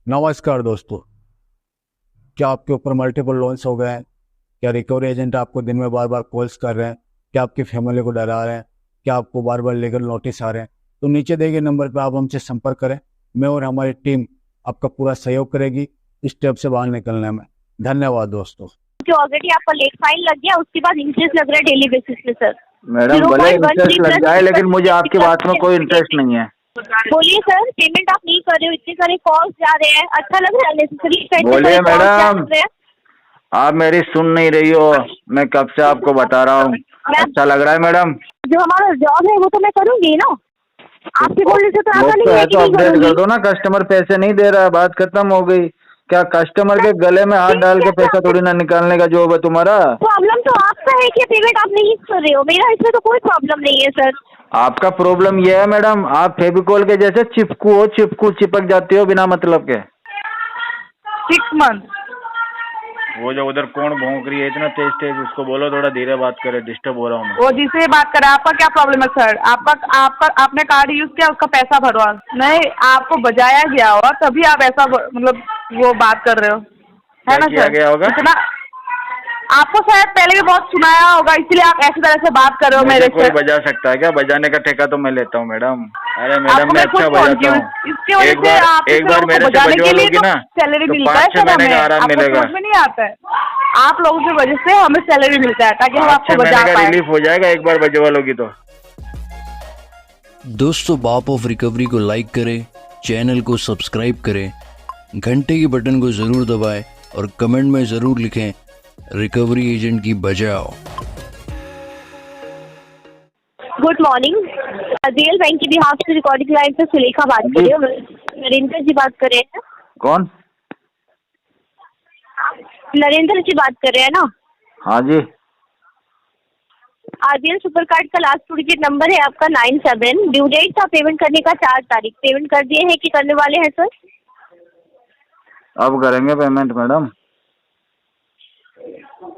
नमस्कार दोस्तों। क्या आपके ऊपर मल्टीपल लोन्स हो गए हैं? क्या रिकवरी एजेंट आपको दिन में बार बार कॉल्स कर रहे हैं? क्या आपकी फैमिली को डरा रहे हैं? क्या आपको बार बार लीगल नोटिस आ रहे हैं? तो नीचे दिए गए नंबर पर आप हमसे संपर्क करें। मैं और हमारी टीम आपका पूरा सहयोग करेगी इस स्टेप से बाहर निकलने में। धन्यवाद दोस्तों। जो ऑलरेडी आपका लेट फाइन लग गया, उसके बाद इंटरेस्ट लग रहा है डेली बेसिस पे सर। मैडम भले इंटरेस्ट लग जाए, लेकिन मुझे आपकी बात में कोई इंटरेस्ट नहीं है। बोलिए सर, पेमेंट आप नहीं कर रहे हो, इतने सारे कॉल्स जा रहे हैं, अच्छा लग रहा है? नेसेसरी बोलिए मैडम, आप मेरी सुन नहीं रही हो। मैं कब से आपको बता रहा हूँ, अच्छा लग रहा है मैडम। जो हमारा जॉब है वो तो मैं करूंगी ना, आपके बोलने से तो ऐसा नहीं है कि तो नहीं अपडेट कर करूंगी। दो ना, कस्टमर पैसे नहीं दे रहा, बात खत्म हो गई। क्या कस्टमर के गले में हाथ डाल के पैसा थोड़ी ना निकालने का जॉब है तुम्हारा। प्रॉब्लम तो आपका है कि पेमेंट आप नहीं कर रहे हो, मेरा इसमें तो कोई प्रॉब्लम नहीं है सर। आपका प्रॉब्लम यह है मैडम, आप फेविकोल के जैसे चिपकू हो, चिपक जाती हो बिना मतलब के। 6 मंथ। वो जो उधर कौन भौंक रही है इतना तेज तेज, उसको बोलो थोड़ा धीरे बात करे, डिस्टर्ब हो रहा हूँ मैं। वो जिससे बात करे, आपका क्या प्रॉब्लम है सर? आपका आपने कार्ड यूज किया, उसका पैसा भरवा नहीं, आपको बजाया गया होगा तभी आप ऐसा मतलब वो बात कर रहे हो, है ना किया सर? गया होगा? इतना आपको शायद पहले भी बहुत सुनाया होगा, इसलिए आप ऐसी तरह से बात कर रहे हो मेरे कोई से। बजा सकता है क्या? बजाने का ठेका तो मैं लेता हूँ मैडम। अरे आपको मैडम मैं मैं अच्छा खुद बजाता फोन हूँ। इसकी वजह से आप एक बार मेरे से बजाने बजवा के लिए लोगी तो ना सैलरी तो मिलता है 5-6 सर महीने हमें, का आराम आपको मिलेगा। समझ में नहीं आता है। आप लोगों की वजह से हमें सैलरी मिलता है ताकि हम 5-6 आपको महीने बजा का पाए। रिलीफ हो जाएगा एक बार बजवा लोगी तो। दोस्तों, बाप ऑफ रिकवरी को लाइक करें, चैनल को सब्सक्राइब करें, घंटे के बटन को ज़रूर दबाएं और कमेंट में ज़रूर लिखें रिकवरी एजेंट की बजाओ। गुड मॉर्निंग, रियल बैंक की बिहाफ से रिकॉर्डिंग लाइन से सुलेखा बात कर रही हूँ। नरेंद्र जी बात कर रहे हैं? कौन? नरेंद्र जी बात कर रहे हैं ना? हाँ जी। आरबीएल सुपर कार्ड का लास्ट 2 डिजिट नंबर है आपका 97। ड्यू डेट था पेमेंट करने का 4 तारीख। पेमेंट कर दिए हैं कि करने वाले हैं सर? अब करेंगे पेमेंट मैडम।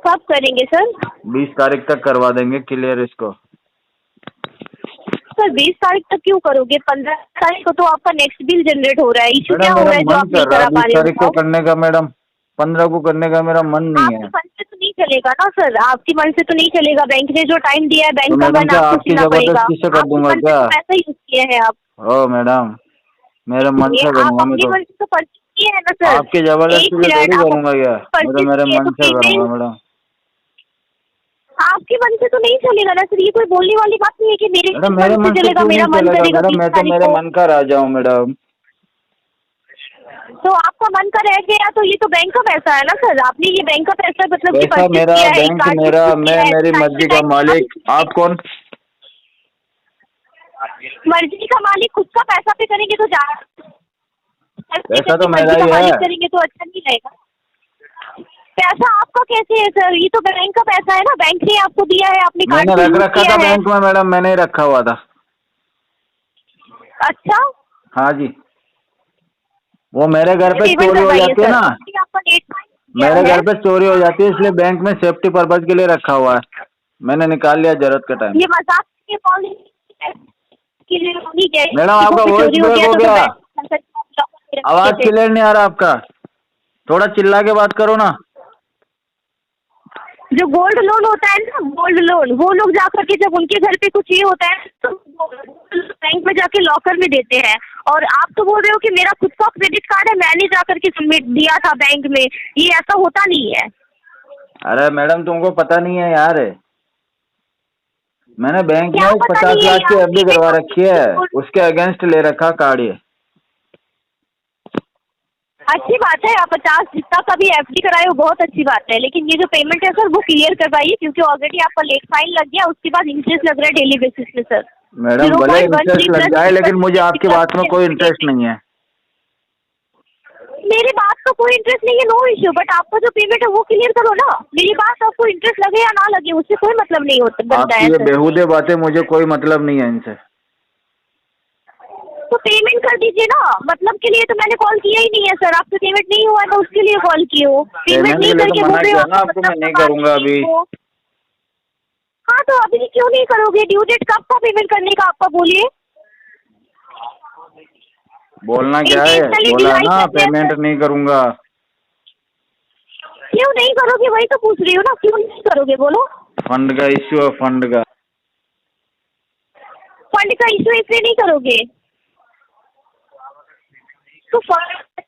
कब करेंगे सर? 20 तारीख तक करवा देंगे क्लियर इसको। सर 20 तारीख तक क्यों करोगे? 15 तारीख को तो आपका नेक्स्ट बिल जनरेट हो रहा है। इशू क्या मैडम हो मेरा रहा है जो मन आप नहीं कर रहा करा है पा 20 रहे तारीख को हो? करने का मैडम, 15 को करने का मेरा मन नहीं है। आपके मन से तो नहीं चलेगा ना सर, आपके मन से तो नहीं चलेगा। बैंक ने जो टाइम दिया है, तो बैंक का मैडम मन क्या आपको आपकी सीना पड़ेगा। जबरदस्ती से कर आपके दूंगा मन से क्या? तो पैसा यूज किया है आप। ओ मैडम, मेरे मन से आप करूंगा मैं अपनी तो। मन से तो पर्चेज किए है ना सर। आपकी एक जबरदस्ती से मिनट, थोड़ी आप करूंगा क्या? मैं तो परचेज मेरे किए मन तो से करूंगा पेमेंट मैडम। आपके मन से तो नहीं चलेगा ना सर। ये कोई बोलने वाली बात नहीं है कि मेरे मैडम मन मेरे से मन से चलेगा, क्यों मेरा नहीं मन चलेगा करेगा मैडम? 20 मैं तो तारीख मेरे को। मन का राजा हूँ मैडम। तो आपका मन का रह गया तो ये तो बैंक का पैसा है ना सर। आपने ये बैंक का पैसा मतलब कि पैसा परचेज मेरा, किया है, बैंक कार्ड मेरा, यूज मैं किया है, मेरी टाइम मर्जी टू का टाइम मालिक। आप कौन? मर्जी का मालिक खुद का पैसा पे करेंगे तो पैसा तो मेरा मर्जी का ही मालिक है। करेंगे तो अच्छा नहीं रहेगा। पैसा आपका कैसे है सर? ये तो बैंक का पैसा है ना, बैंक ने आपको दिया है, आपने कार्ड मैंने को रख यूज रखा किया था है। बैंक में मैडम, मैंने ही रखा हुआ था। अच्छा, हाँ जी। वो मेरे घर पे पेमेंट चोरी हो करवाइए जाती है सर। ना, आपका नेट मेरे घर पे चोरी हो जाती है, इसलिए बैंक में सेफ्टी पर्पज के लिए रखा हुआ है। मैंने निकाल लिया जरूरत के टाइम। ये मजाक के कॉल के लिए नहीं गए। मैडम आपका वॉइस चोरी हो ब्रेक गया हो तो गया, बैंक आवाज क्लियर नहीं आ रहा आपका, थोड़ा चिल्ला के बात करो ना। जो गोल्ड लोन होता है ना, गोल्ड लोन, वो लोग जाकर के जब उनके घर पे कुछ ये होता है तो बैंक में जाके लॉकर में देते हैं। और आप तो बोल रहे हो कि मेरा खुद का क्रेडिट कार्ड है, मैंने जाकर के सबमिट दिया था बैंक में। ये ऐसा होता नहीं है। अरे मैडम तुमको पता नहीं है यार, मैंने बैंक क्या में पता 50 नहीं है लाख की यार? एफडी करवा रखी है, उसके अगेंस्ट ले रखा कार्ड ये। अच्छी बात है, आप 50 जितना का भी एफडी कराए हो बहुत अच्छी बात है, लेकिन ये जो पेमेंट है सर वो क्लियर करवाइए, क्योंकि ऑलरेडी आपका लेट फाइन लग गया, उसके बाद इंटरेस्ट लग रहा है डेली बेसिस पे सर। मैडम भले इंटरेस्ट लग जाए, लेकिन मुझे आपकी बात में कोई इंटरेस्ट नहीं है। मेरी बात का कोई इंटरेस्ट नहीं है, नो इश्यू, बट आपका जो पेमेंट है वो क्लियर करो ना। मेरी बात आपको इंटरेस्ट लगे या ना लगे उससे कोई मतलब नहीं होता बनता आपकी है ये सर। बेहुदे बातें, मुझे कोई मतलब नहीं है इनसे। तो पेमेंट कर दीजिए ना, मतलब के लिए तो मैंने कॉल किया ही नहीं है सर। आपसे पेमेंट नहीं हुआ तो उसके लिए कॉल किए हो, पेमेंट नहीं के लिए तो करके मना बोल रहे हो किया ना आपको, मैं नहीं करूंगा अभी। हाँ तो अभी क्यों नहीं करोगे? ड्यू डेट कब था पेमेंट करने का आपका, बोलिए। बोलना क्या है, Intentionally बोला delay ना करते हैं पेमेंट सर। नहीं करूंगा। क्यों नहीं करोगे, वही तो पूछ रही हूँ ना, क्यों नहीं करोगे बोलो। फंड का इश्यू है, फंड का। फंड का इशू इसलिए नहीं करोगे तो फंड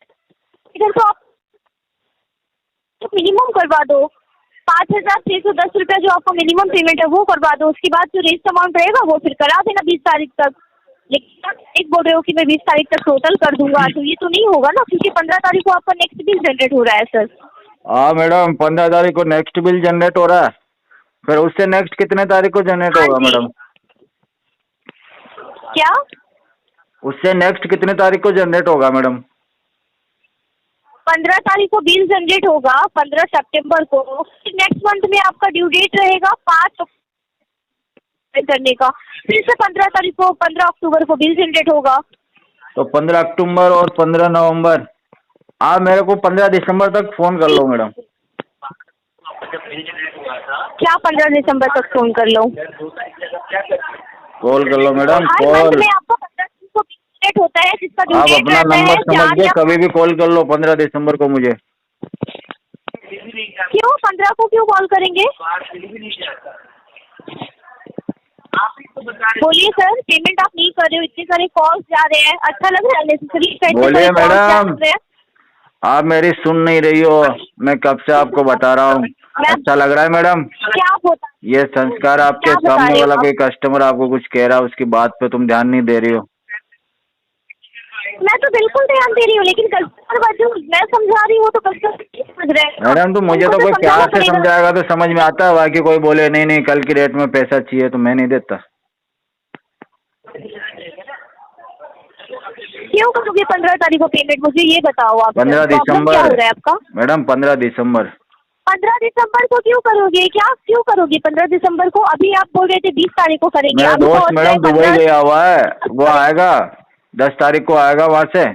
इधर तो आप मिनिमम करवा दो, 5,610 रुपया जो आपका मिनिमम पेमेंट है वो करवा दो। उसके बाद जो रेस्ट अमाउंट रहेगा वो फिर करा देना 20 तारीख तक। लेकिन आप एक बोल रहे हो कि मैं 20 तारीख तक टोटल कर दूंगा, तो ये तो नहीं होगा ना, क्योंकि 15 तारीख को आपका नेक्स्ट बिल जनरेट हो रहा है सर। हाँ मैडम, 15 तारीख को नेक्स्ट बिल जनरेट हो रहा है, फिर उससे नेक्स्ट कितने तारीख को जनरेट हाँ होगा जी। मैडम? क्या? उससे नेक्स्ट कितने तारीख को जनरेट होगा मैडम? 15 तारीख को बिल जनरेट होगा, 15 सितंबर को। नेक्स्ट मंथ में आपका ड्यू डेट रहेगा 5 करने का, फिर से 15 तारीख को, 15 अक्टूबर को बिल जनरेट होगा। तो 15 अक्टूबर और 15 नवंबर, आप मेरे को 15 दिसंबर तक फोन कर लो मैडम। क्या 15 दिसंबर तक फोन कर लो? कॉल कर लो मैडम, हर कॉल। मंथ में आपको 15 तारीख को बिल जनरेट होता है, जिसका ड्यू आप डेट अपना रहता है नंबर समझ 4 के या कभी भी कॉल कर लो 15 दिसंबर को मुझे। क्यों 15 को क्यों कॉल करेंगे? बोलिए सर, पेमेंट आप नहीं कर रहे हो, इतने सारे कॉल्स जा रहे हैं, अच्छा लग रहा है नेसेसरी? बोलिए मैडम, आप मेरी सुन नहीं रही हो, मैं कब से आपको बता रहा हूँ। अच्छा लग रहा है मैडम? क्या होता है? ये संस्कार, आपके क्या बता सामने रहे हो वाला आप? कोई कस्टमर आपको कुछ कह रहा है, उसकी बात पे तुम ध्यान नहीं दे रही हो। मैं तो बिल्कुल ध्यान दे रही हूँ, लेकिन कस्टमर बात जो मैं समझा रही हूँ तो कस्टमर समझ रहे हैं। मैडम तो मुझे तो कोई प्यार से समझाएगा तो समझ में आता है, बाकी कोई बोले नहीं नहीं कल की डेट में पैसा चाहिए तो मैं नहीं देता। क्यों करोगे 15 तारीख को पेमेंट, मुझे ये बताओ आप। 15 प्रॉब्लम क्या हो रहा है आपका? मैडम 15 दिसंबर। 15 दिसंबर को क्यों करोगे? क्या क्यों करोगे 15 दिसंबर को? अभी आप बोल रहे थे 20 तारीख को करेंगे। मेरा अभी तो दोस्त होता है मैडम दुबई 15 गया हुआ है, वो आएगा 10 तारीख को आएगा, वहाँ से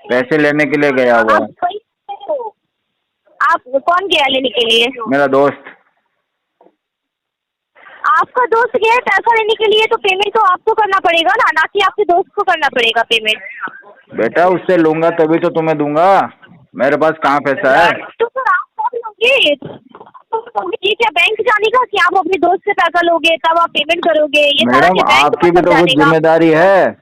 पैसे लेने के लिए गया हुआ है। आप वही हो। आप कौन गया लेने के लिए? मेरा दोस्त। आपका दोस्त गया है पैसा लेने के लिए, तो पेमेंट तो आपको करना पड़ेगा ना, ना कि आपके दोस्त को करना पड़ेगा पेमेंट। बेटा उससे लूंगा तभी तो तुम्हें दूंगा, मेरे पास कहाँ पैसा है। तो सर आप कब लोगे? तो ये क्या बैंक जाने का कि आप अपने दोस्त से पैसा लोगे तब आप पेमेंट करोगे? ये सारा मैडम क्या बैंक आपकी भी तो कुछ जिम्मेदारी है,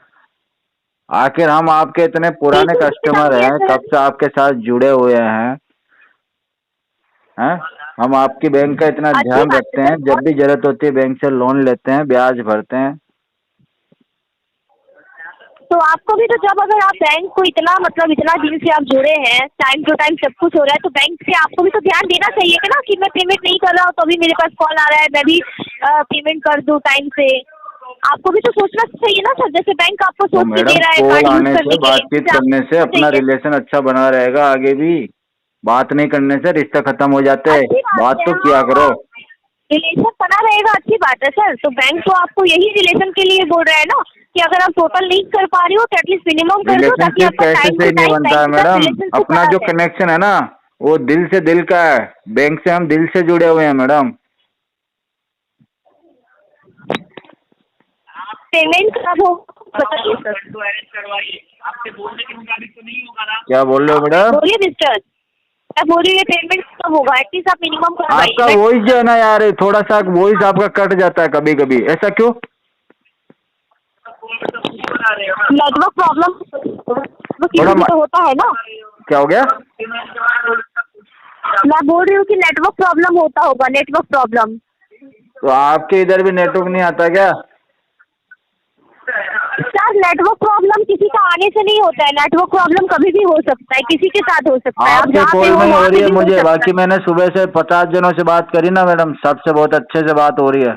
आखिर हम आपके इतने पुराने बिल्कुल कस्टमर जिम्मेदारी है हैं, सर। कब से आपके साथ जुड़े हुए हैं, हम आपकी बैंक का इतना अच्छी ध्यान बात है रखते हैं, सर। जब भी जरूरत होती है बैंक से लोन लेते हैं, ब्याज भरते हैं। तो आपको भी तो जब अगर आप बैंक को इतना मतलब इतना दिन से आप जुड़े हैं, टाइम टू टाइम सब कुछ हो रहा है, तो बैंक से आपको भी तो ध्यान देना चाहिए ना कि मैं पेमेंट नहीं कर रहा हूँ तो अभी मेरे पास कॉल आ रहा है, मैं भी पेमेंट कर दूँ टाइम से। आपको भी तो सोचना चाहिए ना सर, जैसे बैंक आपको तो सोच के दे मैडम रहा है कॉल कार्ड यूज आने करने से, के लिए, बातचीत करने से अपना रिलेशन अच्छा बना रहेगा, आगे भी बात नहीं करने से रिश्ता खत्म हो जाते हैं, अच्छी बात बात है, तो किया करो। रिलेशन बना रहेगा, अच्छी बात है सर। तो बैंक तो आपको यही रिलेशन के लिए बोल रहा है ना कि अगर आप टोटल नहीं कर पा रही हो तो एटलीस्ट मिनिमम कर दो, ताकि रिलेशनशिप आपका पैसे टाइम से टू नहीं टाइम बनता है बैंक के साथ मैडम, रिलेशनशिप अपना बना जो रहे। कनेक्शन है ना वो दिल से दिल का है, बैंक से हम दिल से जुड़े हुए हैं मैडम। पेमेंट कब हो बताइए सर। क्या बोल रहे हो मैडम? बोलिए मिस्टर, मैं बोल रही हूँ पेमेंट कब होगा, एटलीस्ट आप मिनिमम आपका वॉइस जो है ना यार, थोड़ा सा वॉइस आपका कट जाता है कभी कभी, ऐसा क्यों? नेटवर्क प्रॉब्लम थोड़ा तो होता है ना। क्या हो गया? मैं बोल रही हूँ कि नेटवर्क प्रॉब्लम होता होगा, नेटवर्क प्रॉब्लम। तो आपके इधर भी नेटवर्क नहीं आता क्या? सर नेटवर्क प्रॉब्लम किसी का आने से नहीं होता है, नेटवर्क प्रॉब्लम कभी भी हो सकता है, किसी के साथ हो सकता है। आप आपके जहाँ पे कॉल हो में हो वहाँ रही पे है भी हो मुझे, सकता बाकी है। मैंने सुबह से 50 जनों से बात करी ना मैडम, सबसे बहुत अच्छे से बात हो रही है।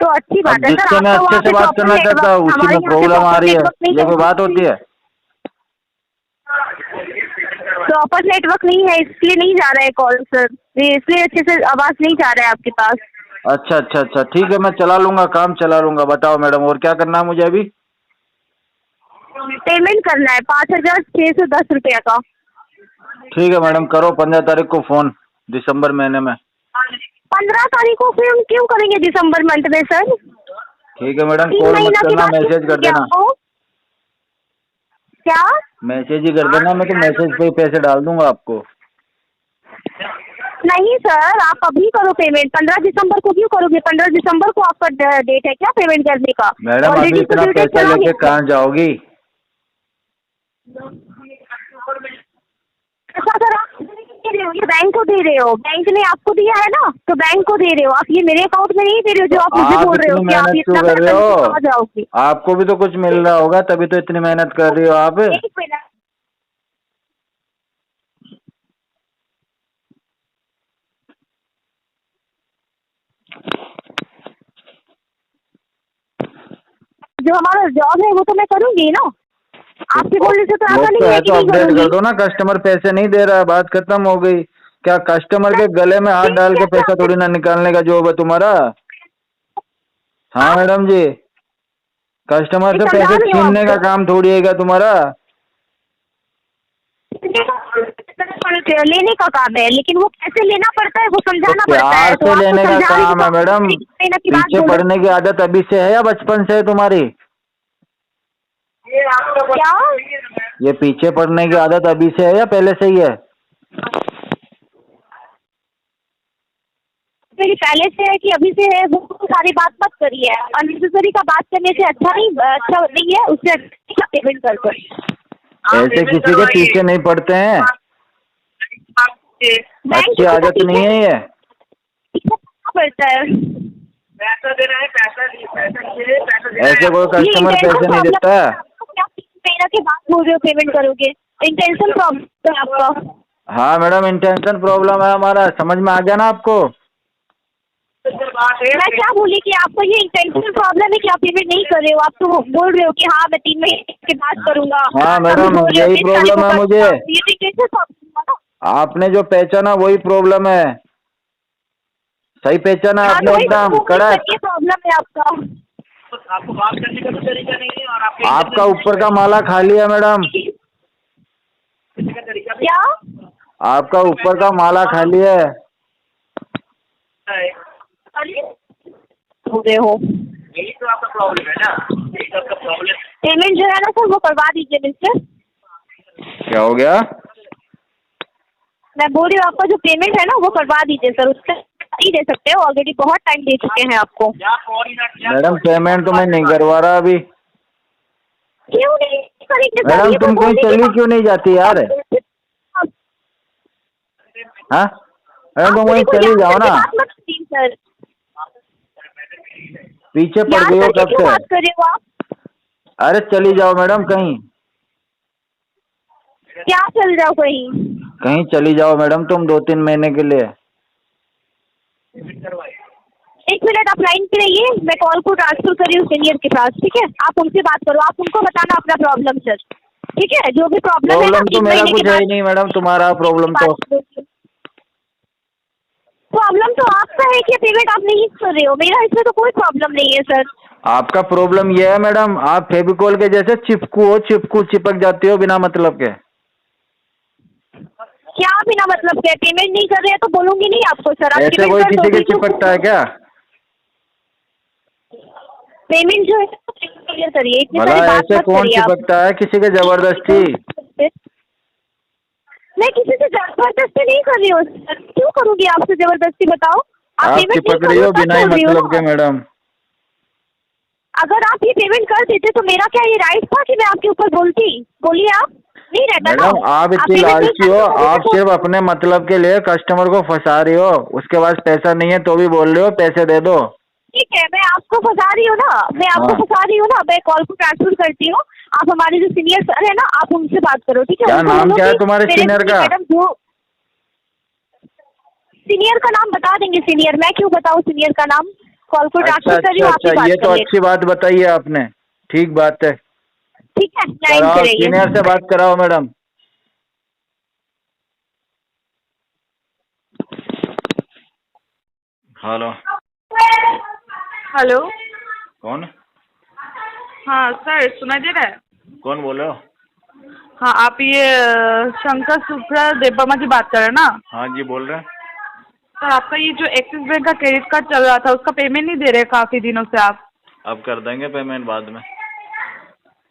तो अच्छी बात है सर, जिससे मैं आपका अच्छे वहाँ से पे बात प्रॉपर करना चाहता हूँ नेटवर्क, उसी हमारे में यहाँ पे प्रॉब्लम आ प्रॉपर रही है, नेटवर्क नहीं ये कोई बात होती है? प्रॉपर नेटवर्क नहीं है इसलिए नहीं जा रहा है कॉल सर, इसलिए अच्छे से आवाज नहीं जा रहा है आपके पास। अच्छा अच्छा अच्छा, ठीक है, मैं चला लूंगा, काम चला लूंगा। बताओ मैडम और क्या करना है मुझे अभी? पेमेंट करना है 5,610 रुपया का। ठीक है मैडम, करो 15 तारीख को फोन, दिसंबर महीने में। 15 तारीख को फिर क्यों करेंगे दिसंबर मंथ में सर? ठीक है मैडम, 3 कॉल मत महीना के करना, बाद मैसेज कर देना। आपको क्या? मैसेज ही कर देना, मैं तो मैसेज पे ही पैसे डाल दूंगा आपको। नहीं सर, आप अभी करो पेमेंट। 15 दिसंबर को क्यों करोगे? 15 दिसंबर को आपका डेट है क्या पेमेंट करने का? मैडम अभी ऑलरेडी इतना तो ड्यू डेट पैसा चला लेके गया। कहाँ जाओगी? ऐसा सर आप दे रहे हो, ये बैंक को दे रहे हो, बैंक ने आपको दिया है ना, तो बैंक को दे रहे हो आप, ये मेरे अकाउंट में नहीं दे रहे हो जो आप मुझे आप बोल रहे हो इतनी कि आप मेहनत इतना क्यों कर रहे पैसा हो? कहाँ जाओगे। आपको भी तो कुछ मिल रहा होगा, तभी तो इतनी मेहनत कर रही हो आप। एक मिनट, जो हमारा जॉब है वो तो मैं करूंगी ना, आपके बोलने से तो ऐसा वो तो नहीं है है कि तो नहीं अपडेट कर करूंगी। दो ना, कस्टमर पैसे नहीं दे रहा, बात खत्म हो गई। क्या कस्टमर के गले में हाथ डाल के पैसा थोड़ी ना निकालने का जॉब है तुम्हारा? हाँ मैडम जी, कस्टमर से समझा पैसे रही हूँ छीनने का आपको। काम थोड़ी है क्या तुम्हारा? लेने का काम है, लेकिन वो कैसे लेना पड़ता है वो समझाना तो पड़ता प्यार है। तो से आपको लेने का समझा रही काम है मैडम। की बात पीछे बोल रहे पड़ने की आदत अभी से है या बचपन से है तुम्हारी? क्या? ये पीछे पड़ने की आदत अभी से है या पहले से ही है? मेरी पहले से है कि अभी से है, वो सारी बात मत करिए। अननेसेसरी का बात करने से अच्छा नहीं है, उससे अच्छा पेमेंट कर दो। ऐसे किसी के पीछे नहीं पड़ते हैं, अच्छी आदत नहीं है ये। पड़ता है पैसा दे रहा है, पैसा ऐसे कोई कस्टमर पैसे नहीं देता है। महीना के बाद बोल रहे हो पेमेंट करोगे, इंटेंशन प्रॉब्लम है आपका। हाँ मैडम, इंटेंशन प्रॉब्लम है हमारा, समझ में आ गया ना आपको? मैं क्या बोली कि आपको ये इंटेंशनल प्रॉब्लम है कि आप पेमेंट नहीं कर रहे हो। आप तो बोल रहे हो कि हाँ मैं 3 महीने के बाद करूंगा। हाँ मैडम, यही प्रॉब्लम है मुझे। ये इंटेंशनल प्रॉब्लम है ना। आपने जो पहचाना वही प्रॉब्लम है, सही पहचाना हाँ, आपने तो वही एकदम तो कड़क। ये प्रॉब्लम है आपका। आपको बात करने का तो तरीका नहीं है और आपके आपका ऊपर का माला खाली है मैडम, क्या? आपका ऊपर का माला खाली है। हो गए हो, यही तो आपका प्रॉब्लम है ना, यही तो आपका प्रॉब्लम। पेमेंट जो है ना सर वो करवा दीजिए मिस्टर। क्या हो गया? मैं बोल रही हूँ आपका जो पेमेंट है ना वो करवा दीजिए सर, उसका नहीं दे सकते हो, ऑलरेडी बहुत टाइम दे चुके हैं आपको। मैडम पेमेंट तो मैं नहीं करवा रहा अभी। क्यों नहीं करेंगे सर? मैडम ये तो तुम कहीं बोलने की चली बात- क्यों नहीं जाती यार? हाँ मैडम तुम आप कहीं मुझे कोई चली याद जाओ करके ना, बात मत कीजिए सर। पीछे पड़ याद गई हो करके कब क्यों से। बात कर रहे हो आप? अरे चली जाओ मैडम, कहीं क्या चल जाओ कहीं? कहीं चली जाओ मैडम तुम 2-3 महीने के लिए। 1 मिनट आप लाइन पे रहिए, मैं कॉल को ट्रांसफर कर रही हूँ सीनियर के पास, ठीक है? आप उनसे बात करो, आप उनको बताना अपना प्रॉब्लम सर, ठीक है? जो भी प्रॉब्लम है ना, प्रॉब्लम तो 3 मेरा महीने के कुछ है ही बाद नहीं मैडम, तुम्हारा प्रॉब्लम तो। प्रॉब्लम तो आपका है कि पेमेंट आप नहीं कर रहे हो, मेरा इसमें तो कोई प्रॉब्लम नहीं है सर। आपका प्रॉब्लम ये है मैडम, आप फेविकोल के जैसे चिपकू चिपक जाती हो बिना मतलब के। क्या बिना मतलब के? पेमेंट नहीं कर रहे हैं तो बोलूंगी नहीं आपको सर। आप ऐसे पेमेंट कोई कर दो, किसी के ठीक है? चिपकता है क्या? पेमेंट जो है क्लियर करिए, इतनी भला सारी बात ऐसे मत कौन करिए आप। चिपकता है किसी के जबरदस्ती? मैं किसी से जबरदस्ती नहीं कर रही हूँ सर, क्यों करूँगी आपसे जबरदस्ती बताओ? आप पेमेंट नहीं चिपक कर रही हो तब बिना ही बोल रही हो मतलब के ना। मैडम। अगर आप ये पेमेंट कर देते तो मेरा क्या ये राइट था कि मैं आपके ऊपर बोलती? बोलिए आप, नहीं रहता ना। मैडम आप इतनी पेमेंट नहीं लालची हो, करते तो आप सिर्फ अपने मतलब के लिए कस्टमर को फंसा रही हो, उसके पास पैसा नहीं है तो भी बोल रहे हो पैसे दे दो। ठीक है, मैं आपको फंसा रही हूँ ना, मैं आपको हाँ। फंसा रही हूँ ना, मैं कॉल को ट्रांसफर करती हूँ। आप हमारे जो सीनियर सर है ना, आप उनसे बात करो, ठीक है? क्या उनको नाम बोलो क्या है कि तुम्हारे मेरे सीनियर का? मैडम जो सीनियर का नाम बता देंगे। सीनियर मैं क्यों बताऊँ सीनियर का नाम? कॉल को अच्छा ट्रांसफर कर रही हूँ, आप ही अच्छा, बात ये तो कर लें, अच्छी बात बताई है आपने, ठीक बात है। ठीक है? लाइन कराओ, पे रहिए। सीनियर से बात कराओ मैडम। हेलो। हेलो। कौन? हाँ सर, सुनाई दे रहा है? कौन बोल रहे हो? हाँ, आप ये शंकर सुप्रा देबामा जी बात कर रहे हैं ना? हाँ जी बोल रहे हैं। सर आपका ये जो एक्सिस बैंक का क्रेडिट कार्ड चल रहा था उसका पेमेंट नहीं दे रहे काफ़ी दिनों से आप। अब कर देंगे पेमेंट बाद में।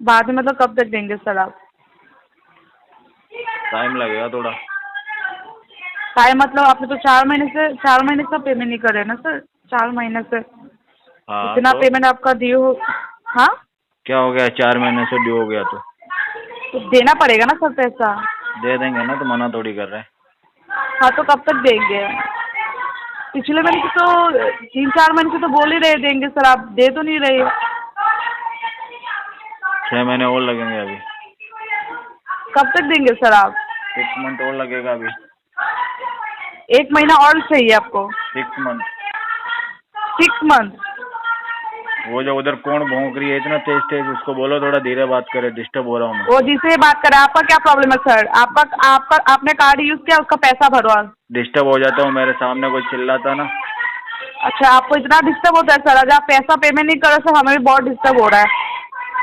बाद में मतलब कब तक देंगे सर आप? टाइम लगेगा थोड़ा। टाइम मतलब आपने तो 4 महीने से पेमेंट नहीं कर रहे ना सर, 4 महीने से हाँ इतना तो पेमेंट आपका ड्यू हो। हाँ क्या हो गया, 4 महीने से ड्यू हो गया तो तो देना पड़ेगा ना सर पैसा। दे देंगे ना, तो मना थोड़ी कर रहे हैं। हाँ तो कब तक देंगे? पिछले महीने से तो 3-4 महीने से तो बोल ही रहे देंगे सर, आप दे तो नहीं रहे। 6 महीने और लगेंगे अभी। कब तक देंगे सर आप? 6 मंथ और लगेगा अभी। 1 महीना और चाहिए आपको? 6 मंथ। 6 मंथ? वो जो उधर कौन भौंक रही है इतना तेज तेज, उसको बोलो थोड़ा धीरे बात करे, डिस्टर्ब हो रहा हूँ मैं। वो जिससे बात करें, आपका क्या प्रॉब्लम है सर? आपने कार्ड यूज किया, उसका पैसा भरो। डिस्टर्ब हो जाता हूँ, मेरे सामने कोई चिल्लाता ना। अच्छा आपको इतना डिस्टर्ब होता है सर? अगर आप पैसा पेमेंट नहीं कर रहे सर, हमें भी बहुत डिस्टर्ब हो रहा है,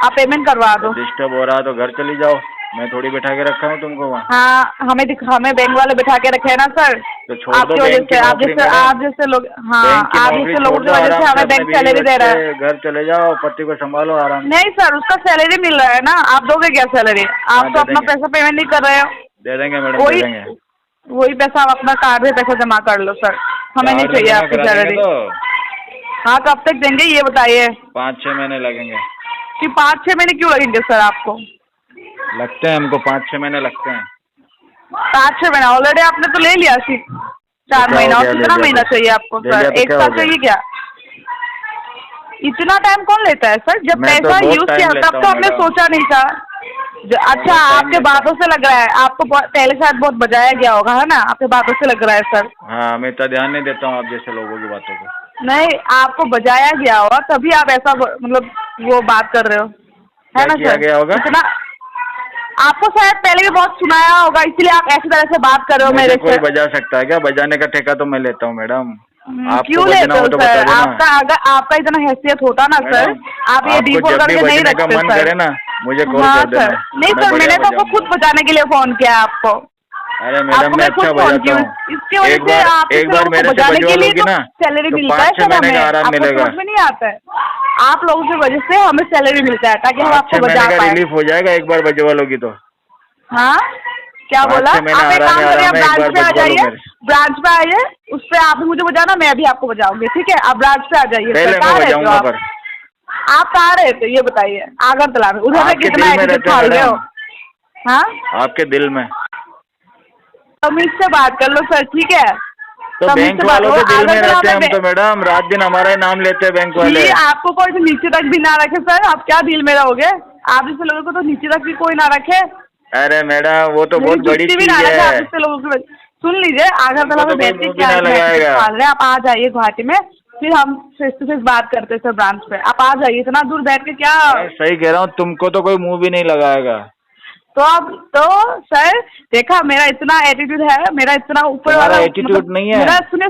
आप पेमेंट करवा दो। डिस्टर्ब हो रहा है तो घर चली जाओ, मैं थोड़ी बैठा के रखा हूँ तुमको वहाँ। हाँ हमें बैंक वाले बैठा के रखे हैं ना सर, तो छोड़ दो आपकी वजह बैंक की से। नौकरी मेरा। आप जैसे लोग, हाँ आप जैसे लोगों की वजह से हमें बैंक सैलरी दे रहा है। घर चले जाओ, पति को संभालो आराम से। नहीं सर, उसका सैलरी मिल रहा है ना, आप दोगे क्या सैलरी? आप तो दे अपना देंगे। पैसा पेमेंट नहीं कर रहे हो। दे देंगे मैडम, दे वही देंगे। वही पैसा आप अपना कार्ड में पैसा जमा कर लो सर, हमें नहीं चाहिए आपकी सैलरी। हाँ कब तक देंगे ये बताइए? 5-6 महीने लगेंगे। कि 5-6 महीने क्यों लगेंगे सर आपको? लगते हैं हमको, 5-6 महीने लगते हैं। 5-6 महीना ऑलरेडी आपने तो ले लिया सिर्फ 4 क्या महीना, हो और गया, कितना ले लिया महीना तो? चाहिए आपको ले लिया सर? तो 1 क्या साल हो गया? चाहिए क्या? इतना टाइम कौन लेता है सर? जब मैं तो पैसा बहुत यूज टाइम किया लेता तब तो हूँ हमने मैडम। सोचा नहीं था। अच्छा बहुत टाइम आपके लेता बातों से लग रहा है आपको पहले शायद बहुत बजाया गया होगा, है ना? आपके बातों से लग रहा है सर। हाँ मैं इतना ध्यान नहीं देता हूँ आप जैसे लोगों की बातों को। नहीं, आपको बजाया गया होगा तभी आप ऐसा मतलब वो बात कर रहे हो, है ना क्या किया सर? गया होगा? इतना आपको शायद पहले भी बहुत सुनाया होगा, इसलिए आप ऐसी तरह से बात कर रहे हो मुझे मेरे कोई से। बजा सकता है क्या? बजाने का ठेका तो मैं लेता हूँ मैडम। आपको क्यों बजना लेते हो हो तो बता सर? देना। आपका अगर आपका इतना हैसियत होता ना सर, आप ये आपको डीफॉल्ट जब भी करके नहीं बजने का रखते मन सर। करे ना मुझे कॉल हाँ कर देना। सर, नहीं मैं सर, बढ़िया मैंने तो आपको बजाऊंगा। खुद बजाने के लिए फोन किया आपको। अरे मैडम आपको मैं मैं खुद अच्छा फोन बजाता किया, हूँ। इसकी वजह से आप एक बार मेरे से बजाने बजवा के लिए लोगी तो ना सैलरी तो मिलता है 5-6 सर महीने हमें। का आराम आपको मिलेगा। समझ में नहीं आता है, आप लोगों की वजह से हमें सैलरी मिलता है ताकि हम 5-6 आपको महीने बजा का पाए। रिलीफ हो जाएगा एक बार बजवा लोगी तो। हाँ क्या 5-6 बोला? महीने आप एक आराम काम है, करिए, आप आराम है, एक ब्रांच बार पे आ बजवा लो जाइए, मेरे से। ब्रांच पे आइए, उस पे आप मुझे बजाना, मैं भी आपको बजाऊंगी, ठीक है? आप ब्रांच पे आ जाइए। पहले सर मैं कहाँ रहते हो बजाऊंगा आप? पर। आप कहाँ रहते हो ये बताइए? आगरतला में? उधर से आपके कितना दिल में एटीट्यूड रहते हैं फाल रहे हो? मैडम। हाँ आपके दिल में। तमीज से बात कर लो सर, ठीक है? तो तमीज बैंक से बात वालों करो। के दिल में आगरतला रहते हैं हम में तो मैडम, रात दिन हमारा ही नाम लेते हैं बैंक वाले। जी, आपको कोई तो नीचे तक भी ना रखे सर, आप क्या दिल में रहोगे? आप जैसे लोगों को तो नीचे तक भी कोई ना रखे। अरे मैडम वो तो बहुत बड़ी जुत्ती भी चीज ना रखे आप है। जैसे लोगों की। सुन लीजिए, आगरतला हमको में तो कोई बैठ के मुंह भी क्या ना इतना लगाएगा। एटीट्यूड फाल रहे हैं? आप आ जाइए गुवाहाटी में, फिर हम फेस टू फेस बात करते हैं सर ब्रांच पे। आप आ जाइए, इतना दूर बैठ के क्या? मैं सही कह रहा हूँ, तुमको तो कोई मुंह भी नहीं लगाएगा। तो अब तो सर देखा, मेरा इतना एटीट्यूड है, मेरा इतना ऊपर तुम्हारा वाला एटीट्यूड नहीं है। मेरा सुनिए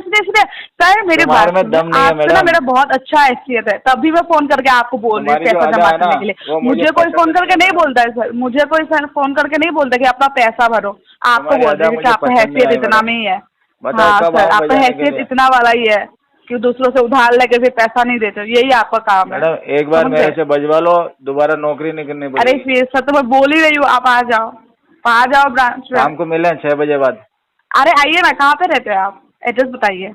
सर, मेरे तुम्हारे में दम नहीं है आपसे ना मैडम। मेरा बहुत अच्छा हैसियत है, तभी मैं फोन करके आपको बोल रही हूँ तुम्हारी जो पैसा अदा जमा है ना, करने के लिए। वो मुझे मुझे कोई पसंद फोन करके नहीं नहीं बोलता है सर, मुझे कोई फोन करके नहीं बोलता कि अपना पैसा भरो। आपको तुम्हारी बोल अदा रही है कि मुझे आपका पसंद नहीं हैसियत आई इतना मैडम। में ही है। बताओ हाँ कब सर, आओ आपका बजाने के हैसियत लिए? इतना वाला ही है कि दूसरों से उधार लेके फिर पैसा नहीं देते, यही आपका काम है। मैडम एक बार समझ मेरे गए? से बजवा लो, दोबारा नौकरी नहीं करनी अरे पड़ेगी। फिर सर तो मैं बोल ही रही हूँ, आप आ जाओ ब्रांच में। शाम को मिले 6 बजे बाद। अरे आइए ना, कहाँ पे रहते हैं आप? एड्रेस बताइए,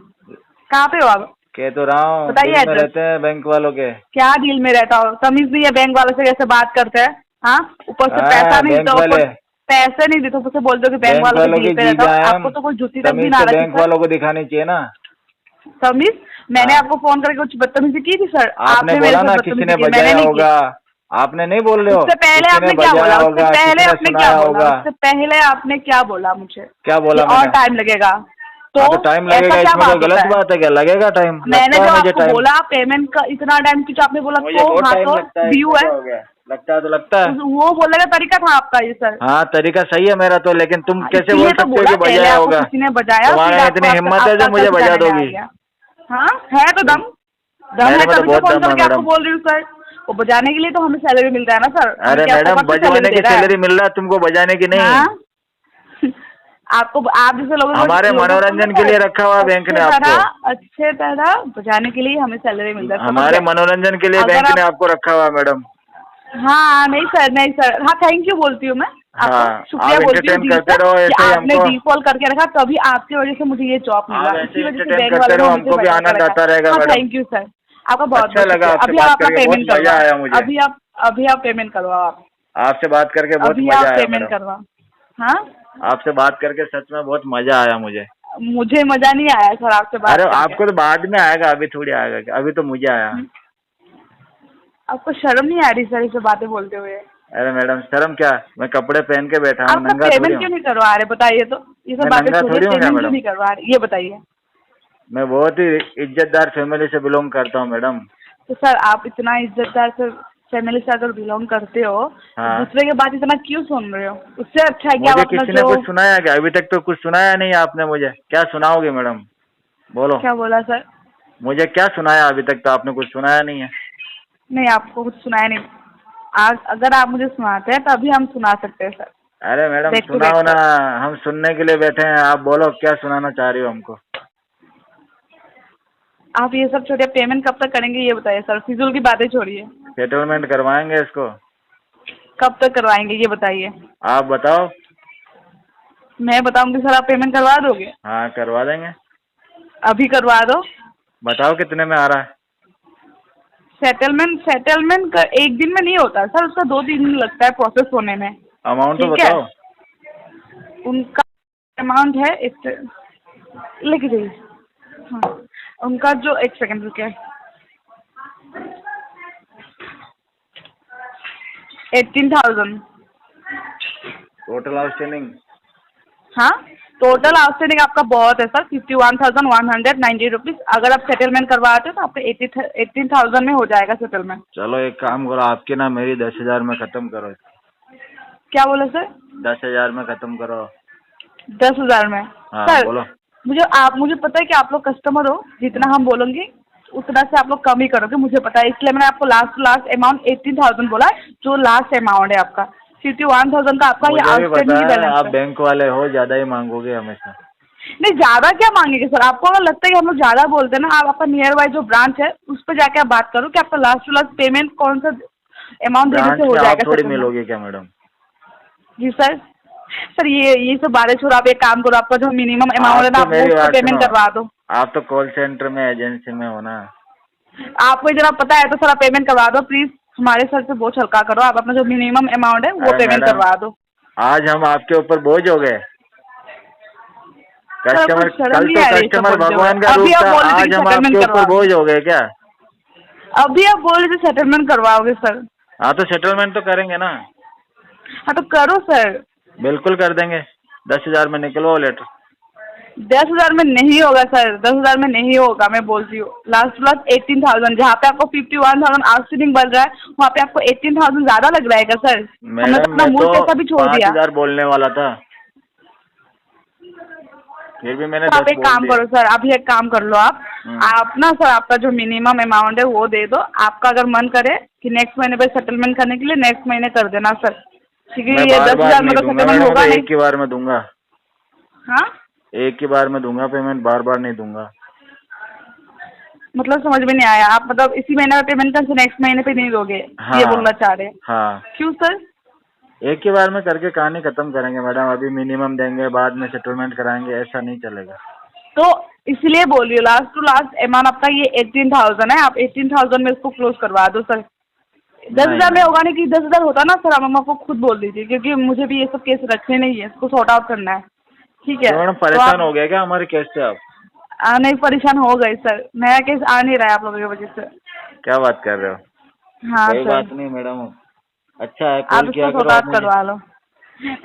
कहाँ पे हो आप? कह तो रहा हूँ बताइए दिल में एड्रेस। रहते हैं बैंक वालों के। क्या डील में रहता हो? तमीज नहीं है बैंक वालों से कैसे बात करते हैं? हाँ ऊपर से हाँ, पैसा नहीं बैंक देते, वाले। पैसे नहीं देते, ऊपर से बोलते हो कि बैंक बैंक वालों वालों के की डील पे रहता जीजा हो। है, आपको तो कोई जुत्ती तक भी तमीज ना तो रखी बैंक सर। वालों को दिखानी चाहिए ना। तमीज मैंने हाँ। आपको फोन करके कुछ बदतमीजी की थी सर? आपने मेरे बोला साथ ना बदतमीजी किसी ने की, मैंने बजाया नहीं की। होगा, आपने नहीं बोल रहे हो। उससे पहले किसी आपने ने क्या बजाया बोला? उससे होगा, पहले किसी ने आपने क्या सुनाया बोला? होगा। उससे पहले आपने क्या बोला मुझे? क्या बोला कि और मैंने? टाइम लगेगा। हाँ, तो टाइम लगेगा, ऐसा क्या इसमें कोई बात गलत होता है? बात है क्या? लगेगा टाइम। मैंने लगता जो है मुझे आपको टाइम। बोला पेमेंट का इतना टाइम कुछ आपने बोला मुझे तो बहुत हाँ टाइम तो लगता है। ड्यू इसमें है। क्या हो गया? लगता है तो लगता है। वो बोलने का तरीका था आपका ये सर। हाँ तरीका सही है मेरा तो, लेकिन तुम कैसे बोल इसलिए तो सकते हो बोला, कि पहले बजाया आपको होगा? किसी ने बजाया, तुम्हारे फिर में इतनी आपको हिम्मत है आपका जो मुझे अकल बजा चलाने में आ दोगी? गया। हाँ है तो दम मेरे है, में तो तभी तो बहुत फोन दम है करके आपको मैडम। बोल रही हूँ सर। वो बजाने के लिए तो हमें सैलरी मिलता है ना सर। अरे मैडम बजवाने की सैलरी मिल रहा है, तुमको बजाने की नहीं। हाँ आपको आप जैसे लोगों को हमारे मनोरंजन के लिए रखा हुआ बैंक ने आपको, अच्छे तरह बचाने के लिए हमें सैलरी मिलता है। हमारे मनोरंजन के लिए बैंक ने आपको रखा हुआ मैडम। हाँ नहीं सर, हाँ थैंक यू बोलती हूँ मैं आपको, हाँ, शुक्रिया आप बोलती हूँ entertain करते रहो कि ऐसे ही आपने हमको। डीफॉल्ट करके रखा, तभी आपकी वजह से मुझे ये जॉब मिला। आप ऐसे इसी वजह से entertain बैंक करते वालों रहो, ने हमको मुझे भी बचा आनंद रखा। आता रहेगा हाँ मैडम। थैंक यू सर, आपका बहुत अच्छा बहुत लगा शुक्रिया। आपसे अभी बात आप अपना करके, पेमेंट बहुत मजा आया करवाओ, मुझे। अभी आप पेमेंट करवाओ, आप आपसे बात करके बहुत अभी मजा आप आया पेमेंट मैडम। करवाओ। हाँ आपसे बात करके सच में बहुत मजा आया मुझे। मुझे मजा नहीं आया सर आपसे बात अरे करके। आपको तो बाद में आएगा, अभी थोड़ी आएगा, अभी तो मुझे आया। आपको शर्म नहीं आ रही सर ये सब बातें बोलते हुए? अरे मैडम शर्म क्या, मैं कपड़े पहन के बैठा हूँ, आपका नंगा थोड़ी पेमेंट हूँ। क्यों नहीं करवा रहे बताइए तो, ये सब मैं बातें नंगा छोड़िए, थोड़ी हूँ क्या पेमेंट क्यों मैडम? नहीं करवा रहे ये बताइए। मैं बहुत ही इज्जतदार फैमिली से बिलोंग करता हूँ मैडम। तो सर आप इतना इज्जतदार से फैमिली से अगर बिलोंग करते हो तो हाँ। दूसरे के बात इतना क्यों सुन रहे हो? उससे अच्छा है कि आप मुझे अपना किसी ने जो कुछ सुनाया क्या? अभी तक तो कुछ सुनाया नहीं आपने मुझे। क्या सुनाओगे मैडम, बोलो। क्या बोला सर? मुझे क्या सुनाया? अभी तक तो आपने कुछ सुनाया नहीं है। नहीं आपको कुछ सुनाया नहीं। अगर आप मुझे सुनाते हैं तो अभी हम सुना सकते हैं सर। अरे मैडम बैक टू सुनाओ बैक ना, सर। हम सुनने के लिए बैठे हैं। आप बोलो क्या सुनाना चाह रही हो हमको। आप ये सब छोड़िए, पेमेंट कब तक करेंगे ये बताइए सर, फिजूल की बातें छोड़िए। सेटलमेंट करवाएंगे इसको। कब तक करवाएंगे ये बताइए। आप बताओ। मैं बताऊंगी सर, आप पेमेंट करवा दोगे? हाँ करवा देंगे। अभी करवा दो। बताओ कितने में आ रहा है। सेटलमेंट एक दिन में नहीं होता सर, उसका 2-3 दिन लगता है प्रोसेस होने में। अमाउंट तो ठीक है, बताओ। उनका अमाउंट है लेके जाइए। हाँ उनका जो, एक सेकंड रुकिए, 18,000। Total outstanding. हाँ टोटल आउटस्टैंडिंग आपका बहुत है सर, 51,190 रुपीज़। अगर आप सेटलमेंट करवाते हो तो आपका 18,000 में हो जाएगा सेटलमेंट। चलो एक काम करो, आपकी ना मेरी 10,000 में खत्म करो। क्या बोला सर? 10,000 में खत्म करो। 10,000 में? हाँ सर बोलो। मुझे पता है कि आप लोग कस्टमर हो, जितना हम बोलेंगे उतना से आप लोग कम ही करोगे, मुझे पता है, इसलिए मैंने आपको लास्ट अमाउंट 18,000 बोला है, जो लास्ट अमाउंट है आपका। 51,000 का आपका ये मुझे भी आउटस्टैंडिंग पता है बैलेंस आप है। बैंक वाले हो, ज्यादा ही मांगोगे हमेशा। नहीं ज़्यादा क्या मांगेंगे सर, आपको अगर लगता है कि हम लोग ज़्यादा बोलते हैं ना, आप आपका नियर बाय जो ब्रांच है उस पर जाके आप बात करो कि आपका लास्ट टू लास्ट पेमेंट कौन सा अमाउंट देने ब्रांच से हो में आप जाएगा थोड़ी settlement। मिलोगे क्या मैडम? जी सर ये सब बातें छोड़ो, आप एक काम करो, आपका जो मिनिमम अमाउंट है ना तो आप मेरी उसको बात पेमेंट सुनो। करवा दो। आप तो कॉल सेंटर में एजेंसी में हो ना। आपको इतना पता है तो सर आप पेमेंट करवा दो प्लीज, हमारे सर से बोझ हल्का करो, आप अपना जो मिनिमम अमाउंट है वो अरे पेमेंट मैडम, करवा दो। आज हम आपके ऊपर बोझ हो गए। सर कस्टमर आपको शर्म कल नहीं तो आ रही है सब कस्टमर बोलते हुए? भगवान का अभी रूप आप था, बोल रहे थे आज कि हम सेटलमेंट आपके करवा ऊपर दो। बोझ हो गए क्या? अभी आप बोल रहे थे सेटलमेंट करवाओगे सर। हाँ तो सेटलमेंट तो करेंगे ना। हाँ तो करो सर। बिल्कुल कर देंगे। 10,000 में निकलवाओ लेटर। 10,000 में नहीं होगा सर, 10,000 में नहीं होगा, मैं बोलती हूँ। लास्ट प्लस 18,000, जहाँ पे आपको 51,000 आउटस्टैंडिंग बन रहा है वहाँ पे आपको 18,000 ज़्यादा लग रहा है क्या सर? हमने तो मैडम अपना मैं मूल तो पैसा भी छोड़ दिया। 5,000 बोलने वाला था, फिर भी मैंने तो आप 10 एक बोल काम दिया। करो सर, अभी एक काम कर लो आप ना सर आपका जो मिनिमम अमाउंट है वो दे दो। आपका अगर मन करे कि नेक्स्ट महीने पे सेटलमेंट करने के लिए नेक्स्ट महीने कर देना सर, क्योंकि मैं ये बार 10,000 में नहीं तो दूंगा सेटलमेंट मैडम, होगा तो नहीं। एक ही बार में दूंगा। हाँ एक ही बार में दूंगा पेमेंट, बार बार नहीं दूंगा। मतलब समझ में नहीं आया, आप मतलब इसी महीने में पेमेंट कर नेक्स्ट महीने पे नहीं दोगे हाँ ये बोलना चाह रहे हैं? हाँ, क्यों सर? एक ही बार में करके कहानी खत्म करेंगे मैडम। अभी मिनिमम देंगे, बाद में सेटलमेंट कराएंगे, ऐसा नहीं चलेगा। तो इसलिए बोल रही हूँ लास्ट टू लास्ट अमाउंट आपका ये 18,000 है, आप 18,000 में इसको क्लोज करवा दो सर। 10,000 में होगा नहीं कि 10,000 होता ना सर, हम आपको खुद बोल दीजिए, क्योंकि मुझे भी ये सब केस रखने नहीं है, इसको सॉर्ट आउट करना है। ठीक है मैडम तो परेशान हो गया क्या हमारे केस से आप? नहीं परेशान हो गए सर, नया केस आ नहीं रहा है आप लोगों की वजह से। क्या बात कर रहे हो? हाँ कोई सर, बात नहीं मैडम, अच्छा है, आप कॉल इसको किया सॉर्ट करो आप आउट मुझे। करवा लो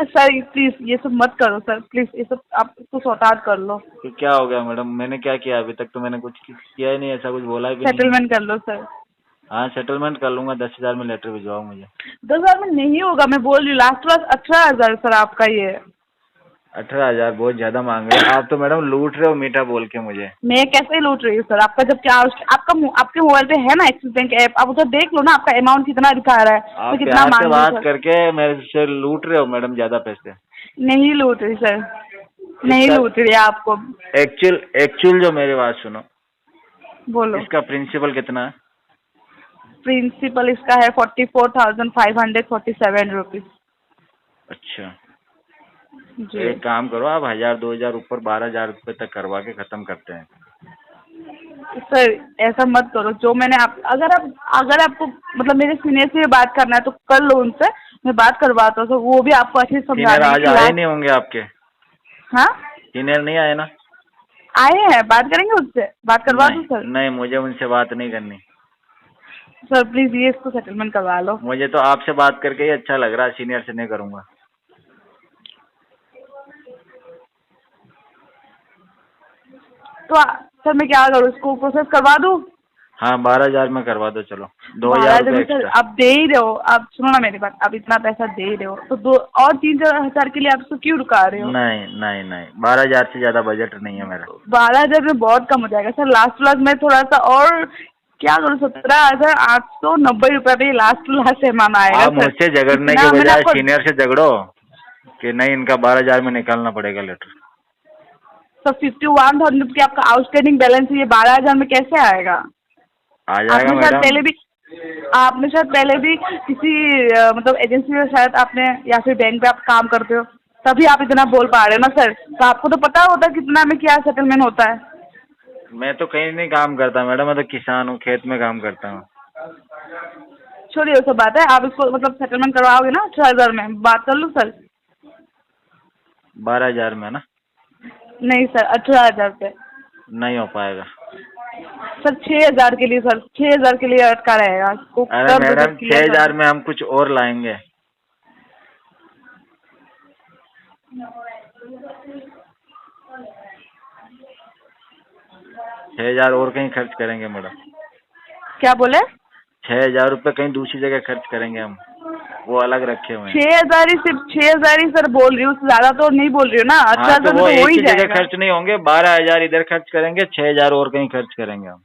सर, प्लीज ये सब मत करो सर, प्लीज ये सब आप इसको सॉर्ट आउट कर लो। कि क्या हो गया मैडम? मैंने क्या किया? अभी तक तो मैंने कुछ किया ही नहीं, ऐसा कुछ बोला भी नहीं। सेटलमेंट कर लो सर। हाँ सेटलमेंट कर लूंगा, 10,000 में लेटर भिजवाओ मुझे। 10,000 में नहीं होगा, मैं बोल रही हूँ लास्ट क्लास 18,000 सर आपका ये। 18,000 बहुत ज्यादा मांग रहे हो आप तो मैडम, लूट रहे हो मीठा बोल के मुझे। मैं कैसे लूट रही हूँ सर आपका? जब क्या आपके मोबाइल पे है ना एक्सिस बैंक ऐप, आप उधर देख लो ना आपका अमाउंट कितना दिखा रहा है, आप तो कितना प्यार से मांग रही बात सर? करके मेरे से लूट रहे हो मैडम ज्यादा पैसे। नहीं लूट रही सर, नहीं लूट रही आपको। एक्चुअल जो मेरी बात सुनो, बोलो। इसका प्रिंसिपल कितना है? प्रिंसिपल इसका है 44,547 रुपीज। अच्छा, जी एक काम करो, आप 1000-2000 ऊपर 12,000 रुपये तक करवा के खत्म करते हैं। सर ऐसा मत करो। जो मैंने अगर आपको मतलब मेरे सीनियर से बात करना है तो कर लो उनसे, मैं बात करवाता हूँ, तो वो भी आपको अच्छे से समझा सीनियर आज देंगे। आए नहीं होंगे आपके? हाँ सीनियर नहीं आए ना? आए हैं, बात करेंगे उससे, बात करवा दूँ सर? नहीं, मुझे उनसे बात नहीं करनी। सर प्लीज ये इसको सेटलमेंट करवा लो। मुझे तो आपसे बात करके ही अच्छा लग रहा है, सीनियर से नहीं करूँगा। तो सर मैं क्या करूँ, इसको प्रोसेस करवा दूँ? हाँ, 12,000 में करवा दो, चलो 2,000 12,000 रुपये सर एक्स्ट्रा। आप दे ही रहे हो, आप सुनो ना मेरी बात, आप इतना पैसा दे ही रहे हो तो 2 और 3,000 के लिए आप इसको क्यों रुका रहे हो? नहीं, 12,000 से ज्यादा बजट नहीं है मेरा। 12,000 में बहुत कम हो जाएगा सर। लास्ट में थोड़ा सा और क्या करूँ, 17,890 रुपये पे लास्ट एमआन आएगा आप सर। मुझसे झगड़ने इतना के मैंने बजाय आपको सीनियर से झगड़ो कि नहीं, इनका 12,000 में निकालना पड़ेगा लेटर। सर 51,000 की आपका आउटस्टैंडिंग बैलेंस है, ये 12,000 में कैसे आएगा? आ जाएगा आपने शायद पहले भी किसी मतलब एजेंसी में शायद आपने या फिर बैंक पे आप काम करते हो, तभी आप इतना बोल पा रहे हो ना सर। तो आपको तो पता होता है कितना में क्या सेटलमेंट होता है। मैं तो कहीं नहीं काम करता मैडम, मैं तो किसान हूँ, खेत में काम करता हूँ। छोड़िए वो सब बात है, आप इसको मतलब सेटलमेंट करवाओगे ना 18,000 में? बात कर लूँ सर? 12,000 में ना? नहीं सर 18,000 पे। नहीं हो पाएगा सर 6,000 के लिए, सर 6,000 के लिए अटका रहेगा। अरे मैडम, 6,000 में हम कुछ और लाएंगे। 6,000 और कहीं खर्च करेंगे मैडम। क्या बोले? 6,000 रुपये कहीं दूसरी जगह खर्च करेंगे हम, वो अलग रखे हुए हैं। 6,000 ही, सिर्फ 6,000 ही सर बोल रही हूँ, उससे ज्यादा तो नहीं बोल रही हूँ ना। हाँ, 18,000 तो में वो तो एक हो ही ही जगह जाएगा। खर्च नहीं होंगे, 12,000 इधर खर्च करेंगे, 6,000 और कहीं खर्च करेंगे हम।